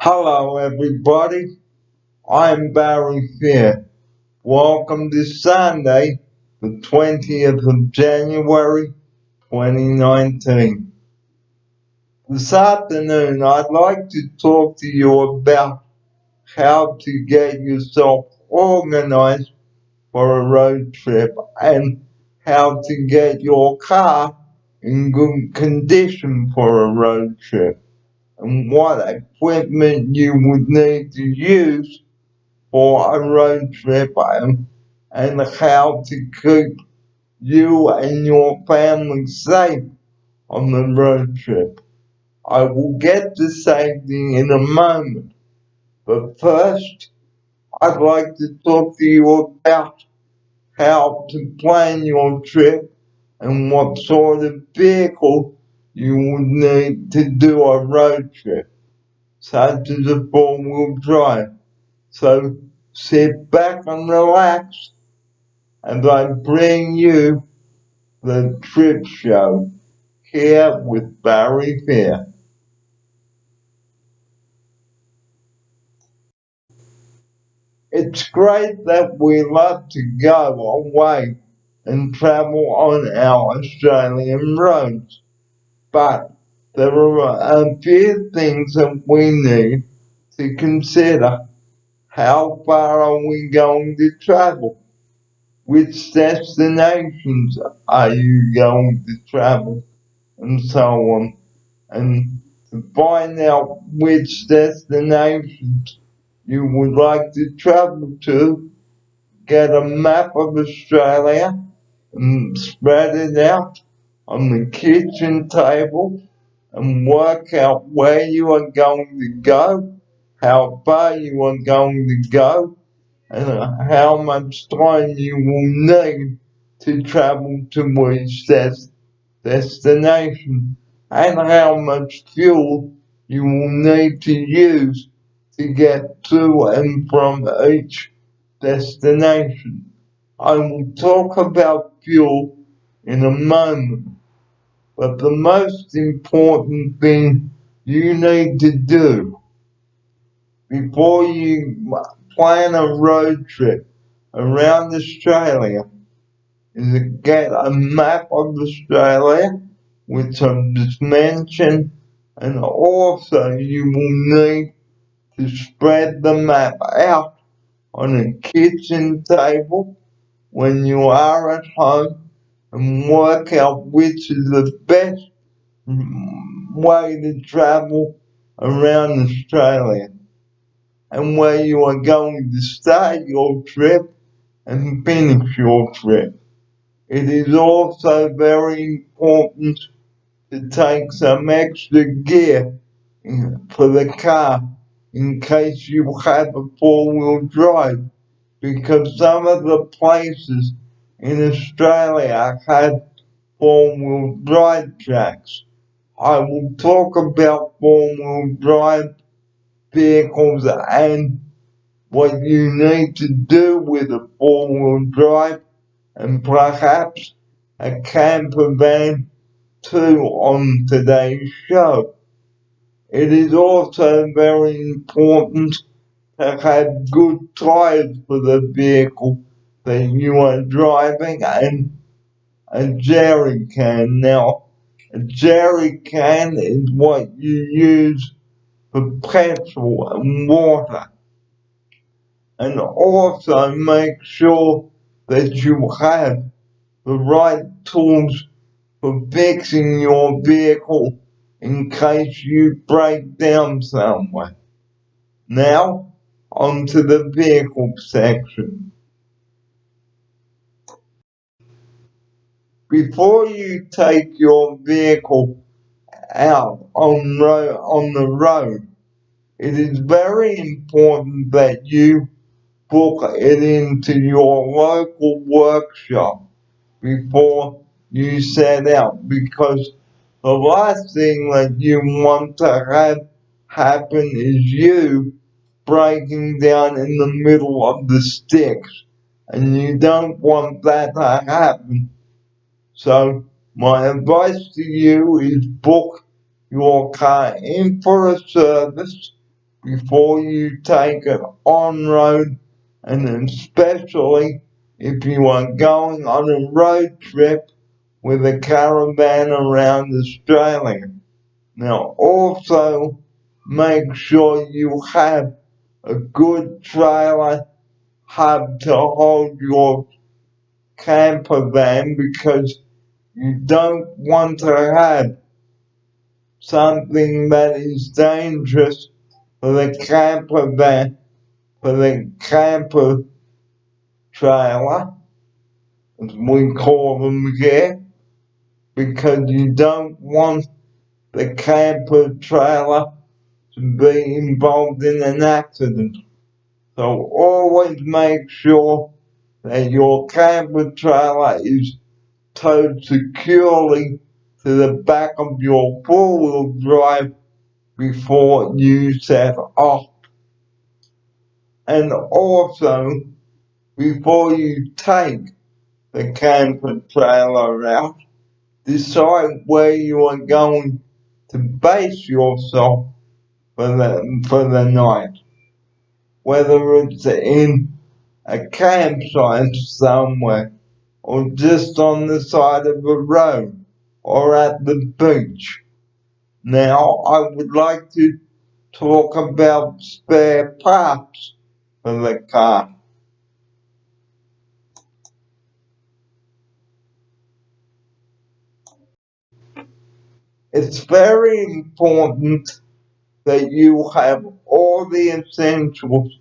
Hello everybody, I'm Barry Fair. Welcome to Sunday, the 20th of January 2019. This afternoon I'd like to talk to you about how to get yourself organized for a road trip and how to get your car in good condition for a road trip and what equipment you would need to use for a road trip and how to keep you and your family safe on the road trip. I will get to safety in a moment, but first I'd like to talk to you about how to plan your trip and what sort of vehicle you would need to do a road trip, such as a four-wheel drive. So sit back and relax as I bring you the Trip Show here with Barry Fair. It's great that we love to go away and travel on our Australian roads, but there are a few things that we need to consider. How far are we going to travel? Which destinations are you going to travel? And so on. And to find out which destinations you would like to travel to, get a map of Australia and spread it out on the kitchen table and work out where you are going to go, how far you are going to go, and how much time you will need to travel to each destination, and how much fuel you will need to use to get to and from each destination. I will talk about fuel in a moment, but the most important thing you need to do before you plan a road trip around Australia is to get a map of Australia, which I've just mentioned, and also you will need to spread the map out on a kitchen table when you are at home and work out which is the best way to travel around Australia and where you are going to start your trip and finish your trip. It is also very important to take some extra gear for the car in case you have a four-wheel drive, because some of the places in Australia have four-wheel drive tracks. I will talk about four-wheel drive vehicles and what you need to do with a four-wheel drive and perhaps a camper van too on today's show. It is also very important to have good tires for the vehicle that you are driving and a jerry can. Now, a jerry can is what you use for petrol and water. And also make sure that you have the right tools for fixing your vehicle in case you break down somewhere. Now, onto the vehicle section. Before you take your vehicle out on the road, it is very important that you book it into your local workshop before you set out, because the last thing that you want to have happen is you breaking down in the middle of the sticks, and you don't want that to happen. So my advice to you is book your car in for a service before you take it on road, and especially if you are going on a road trip with a caravan around Australia. Now also make sure you have a good trailer hub to hold your camper van, because you don't want to have something that is dangerous for the camper van, for the camper trailer, as we call them here, because you don't want the camper trailer to be involved in an accident. So always make sure that your camper trailer is towed securely to the back of your four-wheel drive before you set off. And also, before you take the camper trailer out, decide where you are going to base yourself for the night. Whether it's in a campsite somewhere, or just on the side of a road, or at the beach. Now, I would like to talk about spare parts for the car. It's very important that you have all the essentials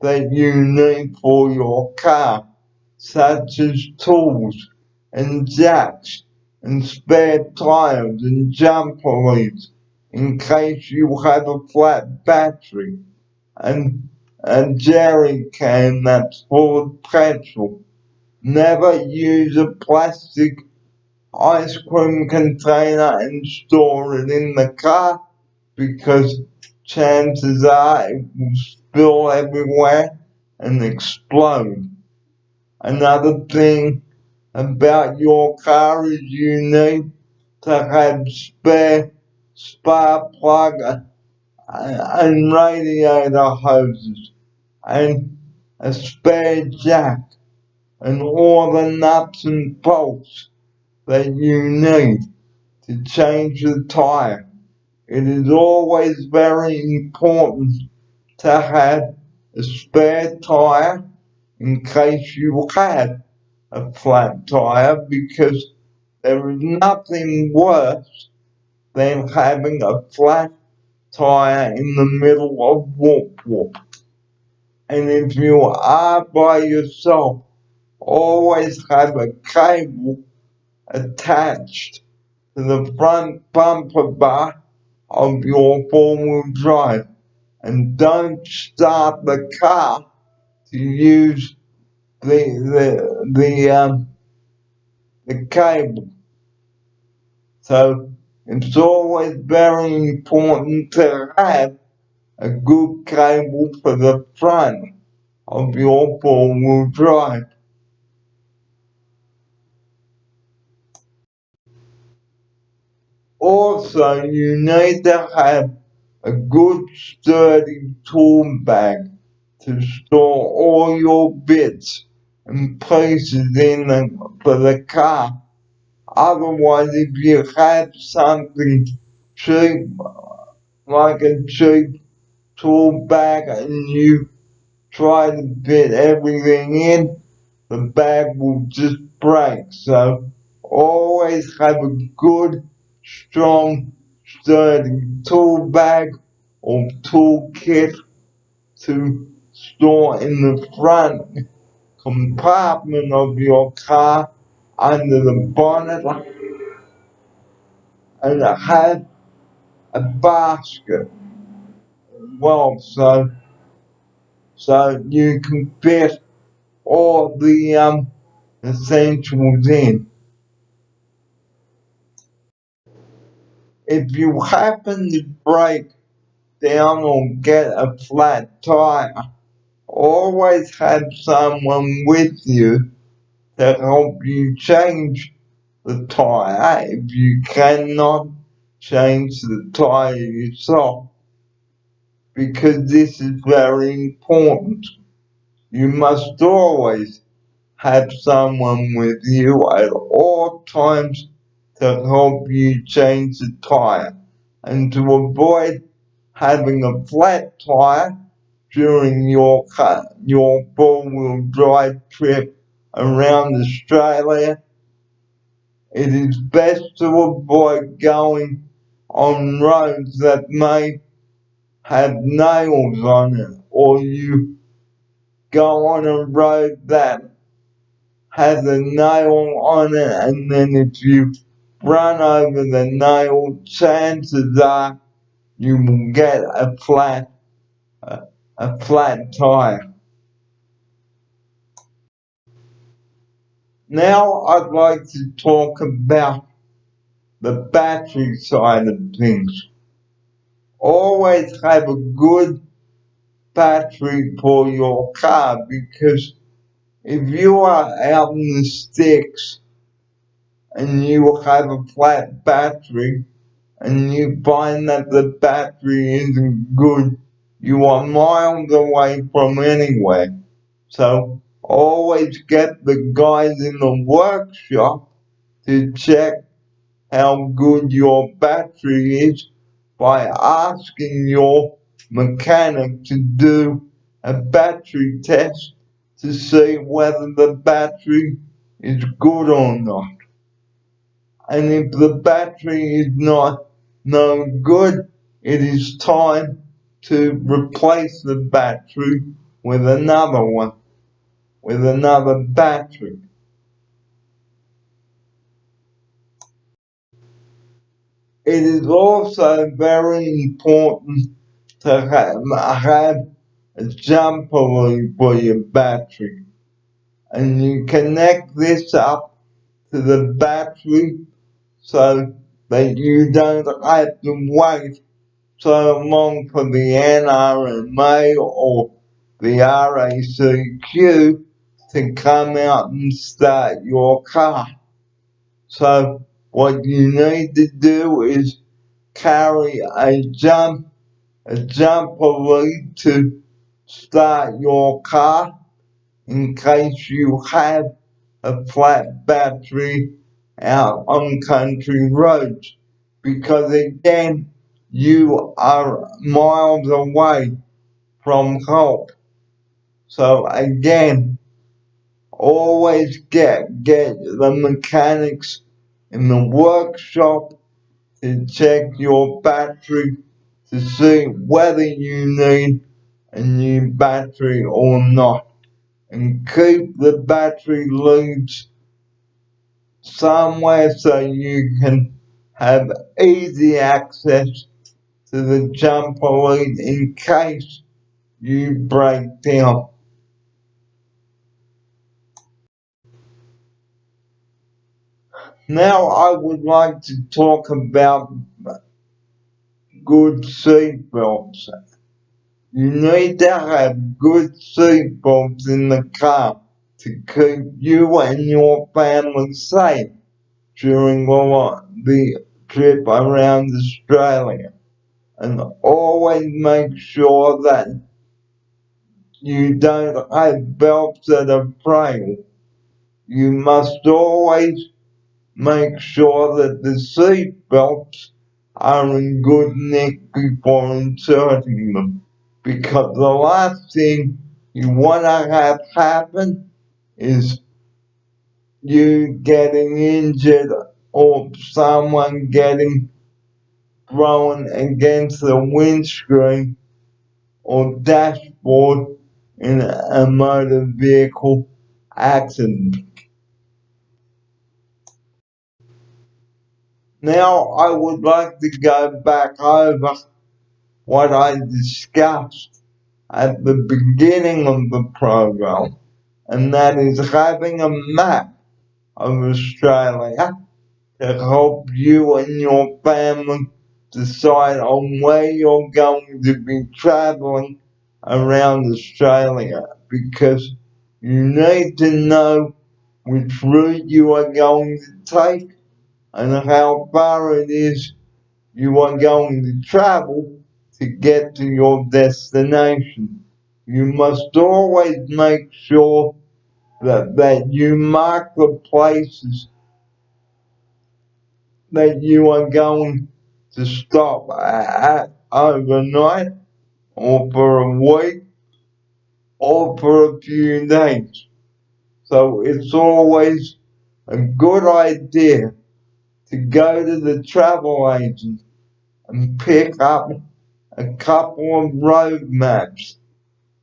that you need for your car, such as tools and jacks and spare tires and jumper leads in case you have a flat battery, and a jerry can that's full of petrol. Never use a plastic ice cream container and store it in the car, because chances are it will spill everywhere and explode. Another thing about your car is you need to have spare spark plug and radiator hoses, and a spare jack, and all the nuts and bolts that you need to change the tire. It is always very important to have a spare tire in case you have a flat tire, because there is nothing worse than having a flat tire in the middle of whoop whoop. And if you are by yourself, always have a cable attached to the front bumper bar of your four-wheel drive, and don't start the car to use the cable. So it's always very important to have a good cable for the front of your four-wheel drive. Also, you need to have a good sturdy tool bag to store all your bits and pieces in for the car. Otherwise, if you have something cheap, like a cheap tool bag, and you try to fit everything in, the bag will just break. So always have a good, strong, sturdy tool bag or tool kit to store in the front compartment of your car under the bonnet, and have a basket as well, so you can fit all the essentials in. If you happen to break down or get a flat tire, always have someone with you to help you change the tire if you cannot change the tire yourself, because this is very important. You must always have someone with you at all times to help you change the tire. And to avoid having a flat tire during your four-wheel drive trip around Australia, it is best to avoid going on roads that may have nails on it, or you go on a road that has a nail on it, and then if you run over the nail, chances are you will get a flat tire. Now I'd like to talk about the battery side of things. Always have a good battery for your car, because if you are out in the sticks and you have a flat battery and you find that the battery isn't good, you are miles away from anywhere. So always get the guys in the workshop to check how good your battery is by asking your mechanic to do a battery test to see whether the battery is good or not. And if the battery is not no good, it is time to replace the battery with another one, with another battery. It is also very important to have a jumper lead for your battery. And you connect this up to the battery so that you don't have to wait so long for the NRMA or the RACQ to come out and start your car. So what you need to do is carry a jumper lead to start your car in case you have a flat battery out on country roads, because again, you are miles away from help. So again, always get the mechanics in the workshop to check your battery to see whether you need a new battery or not, and keep the battery leads somewhere so you can have easy access to the jumper lead in case you break down. Now I would like to talk about good seat belts. You need to have good seat belts in the car to keep you and your family safe during the trip around Australia. And always make sure that you don't have belts that are frail. You must always make sure that the seat belts are in good nick before inserting them, because the last thing you want to have happen is you getting injured or someone getting thrown against the windscreen or dashboard in a motor vehicle accident. Now I would like to go back over what I discussed at the beginning of the program, and that is having a map of Australia to help you and your family decide on where you're going to be traveling around Australia, because you need to know which route you are going to take and how far it is you are going to travel to get to your destination. You must always make sure that you mark the places that you are going to stop at overnight or for a week or for a few days. So it's always a good idea to go to the travel agent and pick up a couple of road maps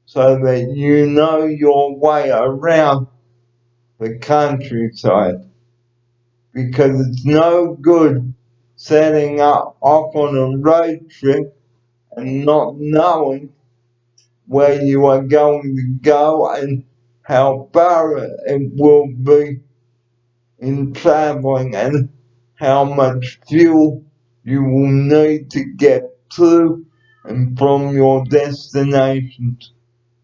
so that you know your way around the countryside. Because it's no good setting up off on a road trip and not knowing where you are going to go and how far it will be in traveling and how much fuel you will need to get to and from your destinations,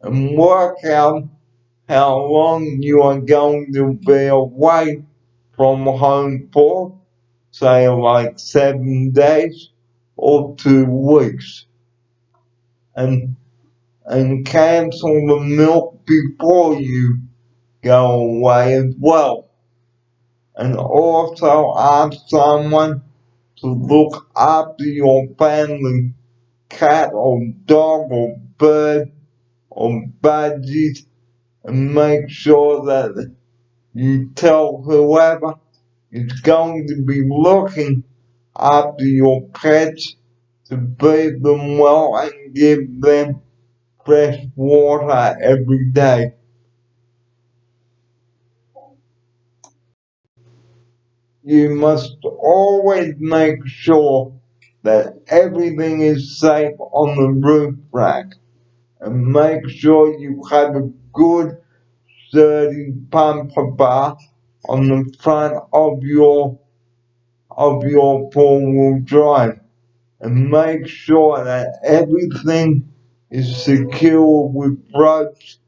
and work out how long you are going to be away from home for, say like 7 days or 2 weeks, and cancel the milk before you go away as well. And also ask someone to look after your family cat or dog or bird or budgies, and make sure that you tell whoever is going to be looking after your pets to feed them well and give them fresh water every day. You must always make sure that everything is safe on the roof rack, and make sure you have a good sturdy bumper bar on the front of your four-wheel drive, and make sure that everything is secure with ropes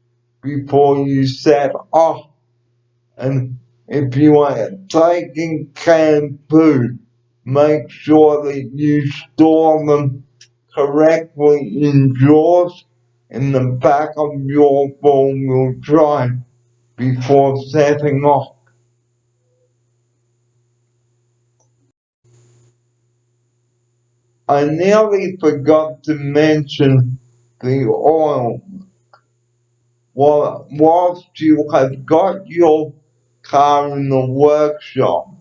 before you set off. And if you are taking canned food, make sure that you store them correctly in drawers in the back of your four-wheel drive before setting off. I nearly forgot to mention the oil. Whilst you have got your car in the workshop,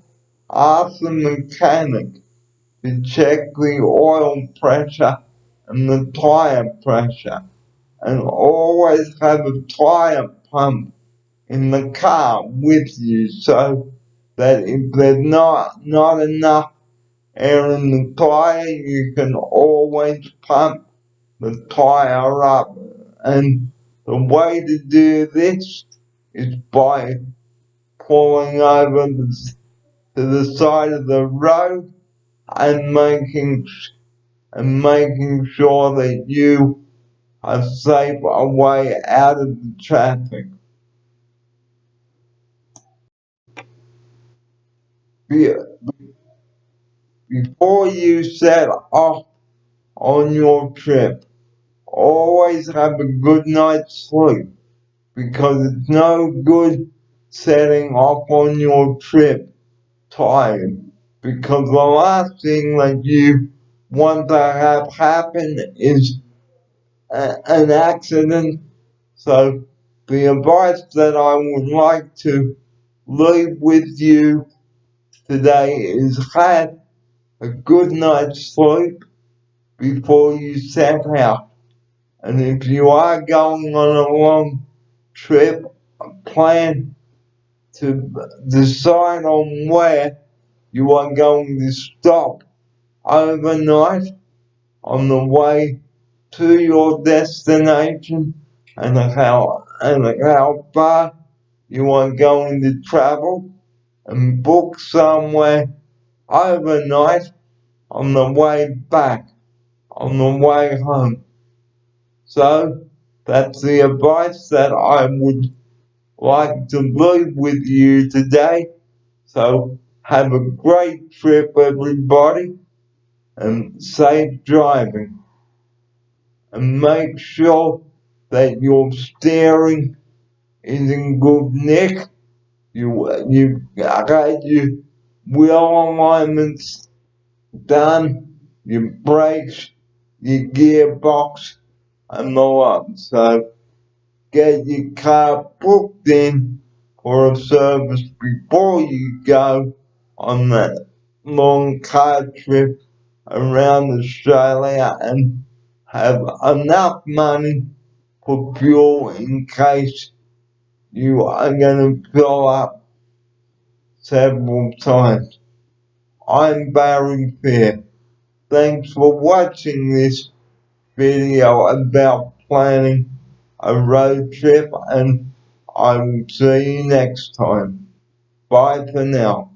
ask the mechanic to check the oil pressure and the tire pressure, and always have a tire pump in the car with you so that if there's not enough air in the tire, you can always pump the tire up. And the way to do this is by pulling over to the side of the road and making sure that you are safe away out of the traffic. Before you set off on your trip, always have a good night's sleep, because it's no good setting off on your trip tired, because the last thing that you want to have happen is an accident. So the advice that I would like to leave with you today is have a good night's sleep before you set out. And if you are going on a long trip, plan to decide on where you are going to stop overnight on the way to your destination, and how far you are going to travel, and book somewhere overnight on the way back, on the way home. So that's the advice that I would like to leave with you today. So have a great trip, everybody, and safe driving. and make sure that your steering is in good nick. You got your wheel alignments done, your brakes, your gearbox, and the lot. So get your car booked in for a service before you go on that long car trip around Australia, and have enough money for fuel in case you are going to fill up several times. I'm Barry Fair. Thanks for watching this video about planning a road trip, and I will see you next time. Bye for now.